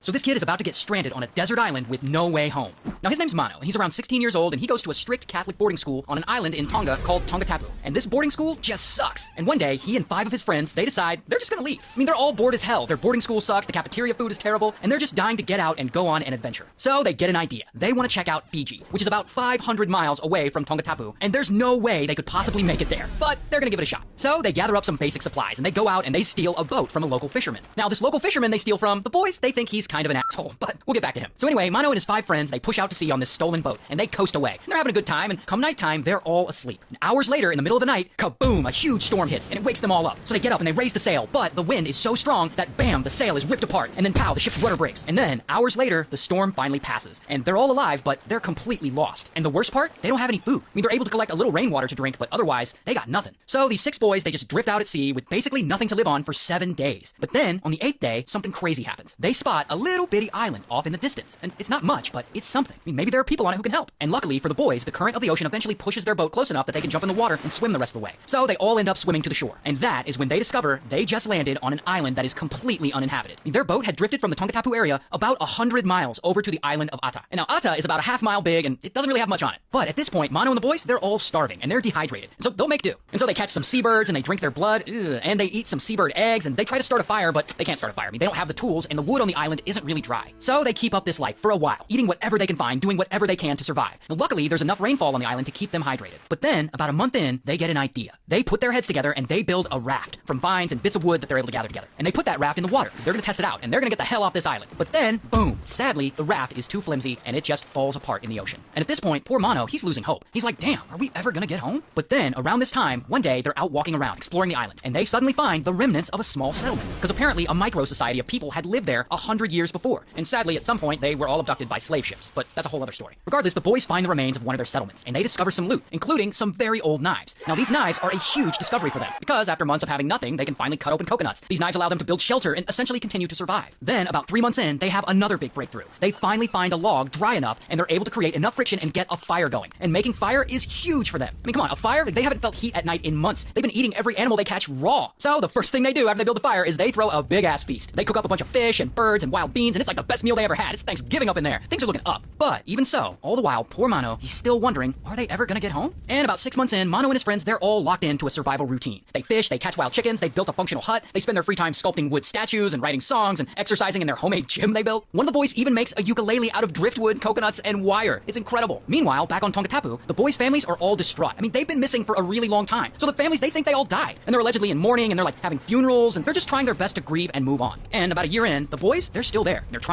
So this kid is about to get stranded on a desert island with no way home. Now his name's Mano, and he's around 16 years old, and he goes to a strict Catholic boarding school on an island in Tonga called Tongatapu. And this boarding school just sucks. And one day, he and 5 of his friends, they decide they're just gonna leave. I mean, they're all bored as hell. Their boarding school sucks, the cafeteria food is terrible, and they're just dying to get out and go on an adventure. So they get an idea. They want to check out Fiji, which is about 500 miles away from Tongatapu, and there's no way they could possibly make it there. But they're gonna give it a shot. So they gather up some basic supplies, and they go out and they steal a boat from a local fisherman. Now this local fisherman they steal from, the boys, they think he's kind of an asshole, but we'll get back to him. So anyway, Mano and his 5 friends, they push out to sea on this stolen boat, and they coast away. And they're having a good time, and come nighttime, they're all asleep. And hours later, in the middle of the night, kaboom, a huge storm hits, and it wakes them all up. So they get up and they raise the sail, but the wind is so strong that bam, the sail is ripped apart, and then pow, the ship's rudder breaks. And then, hours later, the storm finally passes. And they're all alive, but they're completely lost. And the worst part, they don't have any food. I mean, they're able to collect a little rainwater to drink, but otherwise, they got nothing. So these 6 boys, they just drift out at sea with basically nothing to live on for 7 days. But then, on the 8th day, something crazy happens. They spot a little bitty island off in the distance. And it's not much, but it's something. I mean, maybe there are people on it who can help. And luckily for the boys, the current of the ocean eventually pushes their boat close enough that they can jump in the water and swim the rest of the way. So they all end up swimming to the shore. And that is when they discover they just landed on an island that is completely uninhabited. I mean, their boat had drifted from the Tongatapu area about 100 miles over to the island of Ata. And now Ata is about a half-mile big, and it doesn't really have much on it. But at this point, Mano and the boys, they're all starving, and they're dehydrated. And so they'll make do. And so they catch some seabirds, and they drink their blood, and they eat some seabird eggs, and they try to start a fire, but they can't start a fire. I mean, they don't have the tools, and the wood on the island isn't really dry. So they keep up this life for a while, eating whatever they can find, doing whatever they can to survive. Now, luckily, there's enough rainfall on the island to keep them hydrated. But then, about a month in, they get an idea. They put their heads together, and they build a raft from vines and bits of wood that they're able to gather together. And they put that raft in the water, because they're going to test it out, and they're going to get the hell off this island. But then, boom, sadly, the raft is too flimsy, and it just falls apart in the ocean. And at this point, poor Mano, he's losing hope. He's like, damn, are we ever going to get home? But then, around this time, one day, they're out walking around, exploring the island, and they suddenly find the remnants of a small settlement. Because apparently, a micro-society of people had lived there 100 years before. And sadly, at some point, they were all abducted by slave ships. But that's a whole other story. Regardless, the boys find the remains of one of their settlements, and they discover some loot, including some very old knives. Now, these knives are a huge discovery for them, because after months of having nothing, they can finally cut open coconuts. These knives allow them to build shelter and essentially continue to survive. Then, about 3 months in, they have another big breakthrough. They finally find a log dry enough, and they're able to create enough friction and get a fire going. And making fire is huge for them. I mean, come on, a fire? They haven't felt heat at night in months. They've been eating every animal they catch raw. So the first thing they do after they build the fire is they throw a big-ass feast. They cook up a bunch of fish and birds and wild beans, and it's like the best meal they ever had. It's Thanksgiving up in there. Things are looking up. But even so, all the while, poor Mano, he's still wondering, are they ever gonna get home? And about 6 months in, Mano and his friends, they're all locked into a survival routine. They fish, they catch wild chickens, they've built a functional hut, they spend their free time sculpting wood statues and writing songs and exercising in their homemade gym they built. One of the boys even makes a ukulele out of driftwood, coconuts, and wire. It's incredible. Meanwhile, back on Tongatapu, the boys' families are all distraught. I mean, they've been missing for a really long time. So the families, they think they all died. And they're allegedly in mourning, and they're like having funerals, and they're just trying their best to grieve and move on. And about a year in, the boys, they're still there. They're trying